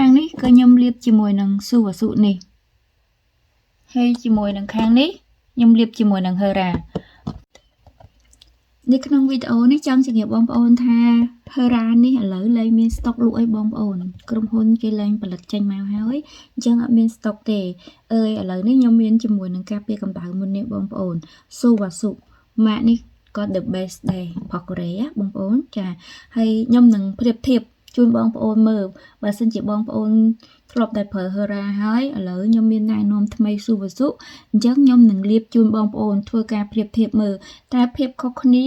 ខាងនេះក៏ខ្ញុំលាបជាមួយនឹងស៊ូវ៉ាស៊ូនេះហើយជាមួយនឹងខាងនេះខ្ញុំលាបជាមួយនឹង Hera នៅក្នុងវីដេអូនេះចង់ជម្រាបបងប្អូនថា Hera នេះឥឡូវលែងមានស្តុកលក់អីបងប្អូនក្រុមហ៊ុនគេលែងផលិតចេញមកហើយអញ្ចឹងអត់មានស្តុកទេឥឡូវនេះខ្ញុំមានជាមួយនឹងការពារកម្ដៅមុននេះបងប្អូន ស៊ូវ៉ាស៊ូម៉ាកនេះក៏ the best ដែររបស់កូរ៉េបងប្អូនចាហើយខ្ញុំនឹងប្រៀបធៀបជូនបងប្អូនមើលបើសិនជាបងប្អូនធ្លាប់តែប្រើ Hera ហើយឥឡូវខ្ញុំមានណែនាំថ្មីស៊ូវ៉ាស៊ូអញ្ចឹងខ្ញុំនឹងលាបជូនបងប្អូនធ្វើការប្រៀបធៀបមើលតើភាពខុសគ្នា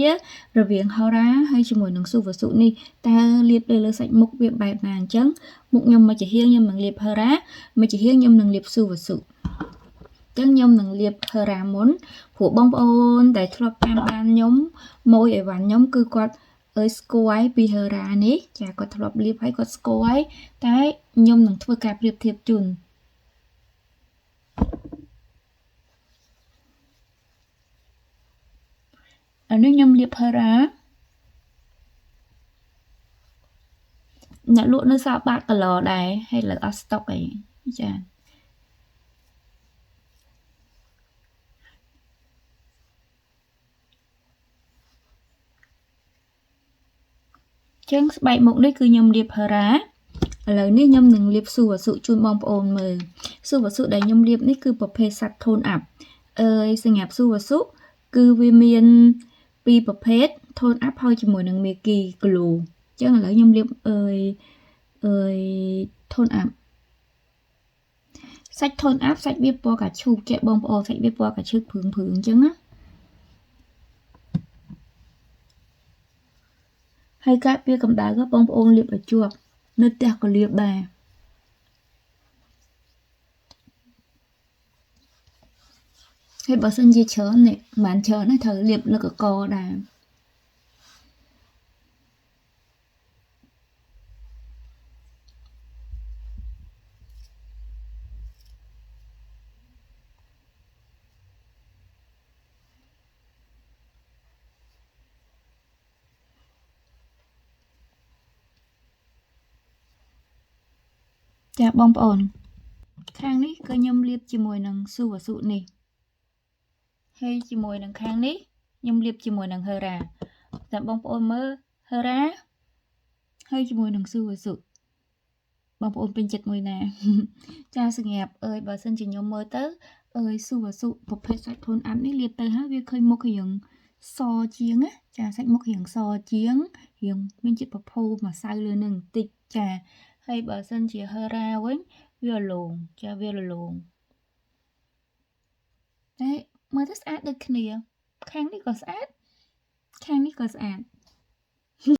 រវាង Hera ហើយជាមួយនឹងស៊ូវ៉ាស៊ូនេះតើលាបលើសាច់មុខវាបែបណាអញ្ចឹងមុខខ្ញុំមកជាហៀងខ្ញុំនឹងលាប Hera មកជាហៀងខ្ញុំនឹងលាបស៊ូវ៉ាស៊ូចឹងខ្ញុំនឹងលាប Hera មុនព្រោះបងប្អូនដែលធ្លាប់តាមបានខ្ញុំម៉ួយអីវ៉ាន់ខ្ញុំគឺគាត់ស្គាល់ពី Hera នេះចាគាត់ធ្លាប់លាបហើយគាត់ស្គាល់តែខ្ញុំនឹងធ្វើការប្រៀបធៀបជូនឥឡូវនេះខ្ញុំលាប Hera អ្នកលក់នៅសល់បាតគីឡដែរហើយលើអត់ស្តុកអីចាចឹងស្បែកមុខនេះគឺខ្ញុំលាប Hera ឥឡូវនេះខ្ញុំនឹងលាបស៊ូវ៉ាស៊ូជូនបងប្អូនមើលស៊ូវ៉ាស៊ូដែលខ្ញុំលាបនេះគឺប្រភេទ Sat Tone Up សម្រាប់ស៊ូវ៉ាស៊ូគឺវាមានពីរប្រភេទ Tone Up ហើយជាមួយនឹង Milky Glow ចឹងឥឡូវខ្ញុំលាបTone Up សាច់ Tone Up សាច់វាពណ៌កាឈូកចេះបងប្អូនសាច់វាពណ៌កាឈូកព្រឿងអញ្ចឹងណាហើយការពារកម្ដៅក៏បងប្អូនលាបឲ្យជាប់នៅផ្ទះក៏លាបដែរហើយបើសិនជាច្រើននេះមិនច្រើនទេត្រូវលាបលើកកដែរចាបងប្អូនខាងនេះក៏ខ្ញុំលាបជាមួយនឹងស៊ូវ៉ាស៊ូនេះហើយជាមួយនឹងខាងនេះខ្ញុំលាបជាមួយនឹង Hera តែបងប្អូនមើល Hera ហើយជាមួយនឹងស៊ូវ៉ាស៊ូបងប្អូនពេញចិត្តមួយណាចាសម្រាប់បើសិនជាខ្ញុំមើលទៅស៊ូវ៉ាស៊ូប្រភេទសាច់ Tone Up នេះលាបទៅហើយវាឃើញមុខរៀងសជាងណាចាសាច់មុខរៀងសជាងរៀងមានជាតិប្រផូម្សៅលើនឹងបន្តិចចាហើយបើសិនជា Hera វិញវារលោងចាវារលោងតែមើលទៅស្អាតដូចគ្នាខាងនេះក៏ស្អាតខាងនេះក៏ស្អាត